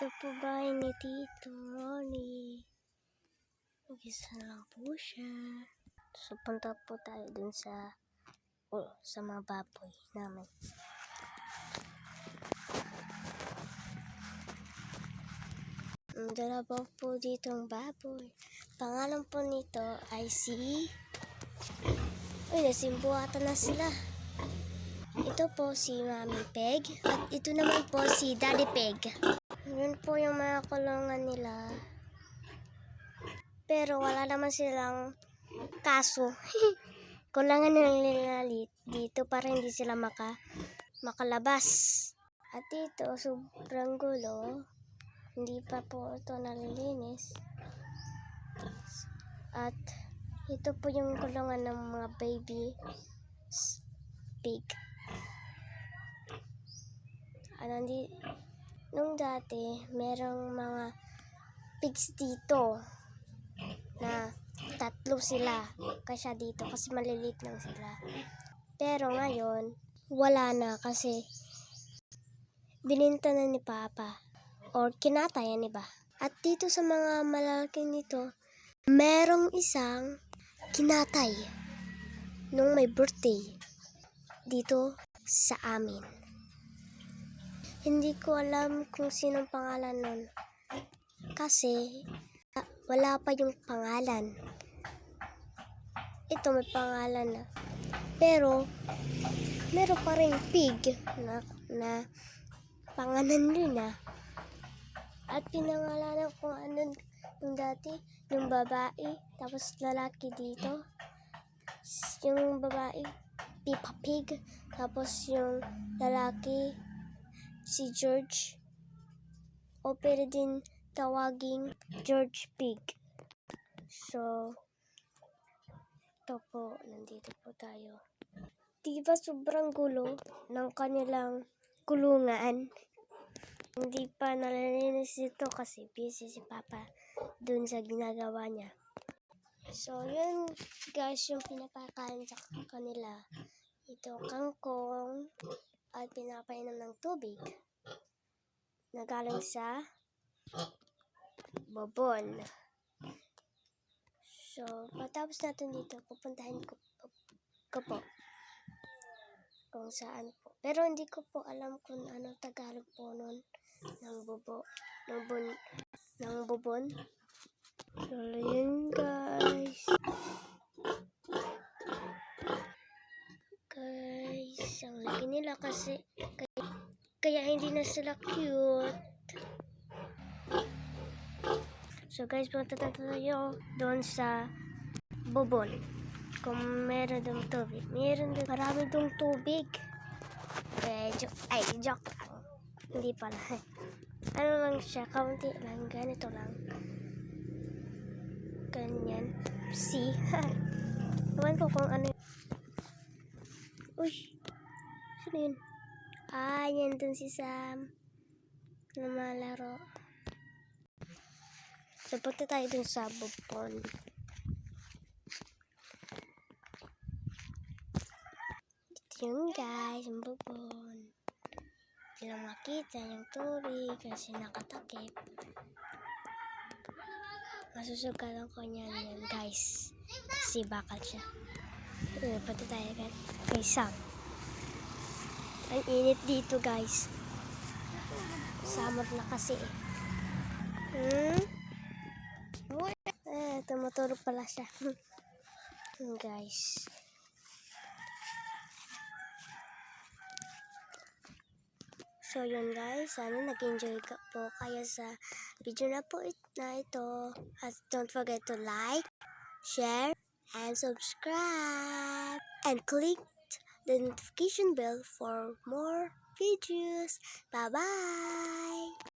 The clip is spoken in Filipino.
Ito po bahay ni Tito Ronnie. Mag-isa lang po siya. So, punta po tayo dun sa mga baboy namin. Dalawa po dito ang baboy. Pangalan po nito ay nasimbuhatan na sila. Ito po si Mami Peg at ito naman po si Daddy Peg. Yun po yung mga kulungan nila. Pero wala naman silang kaso. Kulangan nila dito para hindi sila makalabas. At dito, sobrang gulo. Hindi pa po ito nalilinis. At ito po yung kulungan ng mga baby pig. Nung dati, merong mga pigs dito na 3 sila kasi dito kasi maliliit lang sila. Pero ngayon, wala na kasi bininta na ni Papa or kinatayan iba. At dito sa mga malalaking nito, merong isang kinatay nung may birthday dito sa amin. Hindi ko alam kung sinong pangalan nun kasi wala pa yung pangalan. Ito may pangalan na. Pero meron pa rin pig na pangalan din na. At pinangalanan ko yung dati, yung babae, tapos lalaki dito. Yung babae, Peppa Pig, tapos yung lalaki, si George. O pwede din tawaging George Pig. So, ito po, nandito po tayo. Diba sobrang gulo ng kanilang kulungan? Hindi pa nalilinis ito kasi busy si Papa dun sa ginagawa niya. So, yun guys, yung pinapakain sa kanila. Ito, kangkong at pinapainom ng tubig na galing sa bobon. So, patapos natin dito, pupuntahin ko po kung saan po. Pero hindi ko po alam kung ano Tagalog po nun ng bobon. So, yun guys. Ang laki nila kasi kaya hindi na sila cute. So guys, punta tayo doon sa bobon. Kung meron doon tubig. Meron doon, marami doon tubig. Joke lang. Hindi pala. Ano lang siya, kaunti lang. Ganito lang. Ganyan. See? Ewan ko kung ano. Uy! Sino yun? Yan doon si Sam. Na malaro. So, punta tayo dun sa bubon. Ito yung guys, yung bubon. Hindi lang makita yung tubig kasi nakatakip. Masusugalan ko niyan guys. Kasi bakal siya. Punta tayo kay Sam. Ang init dito guys. Summer na kasi tumutulog pala siya. Guys. So yun guys, sana nag-enjoy po kayo sa video na po na ito. At don't forget to like, share, and subscribe. And click the notification bell for more videos. Bye-bye!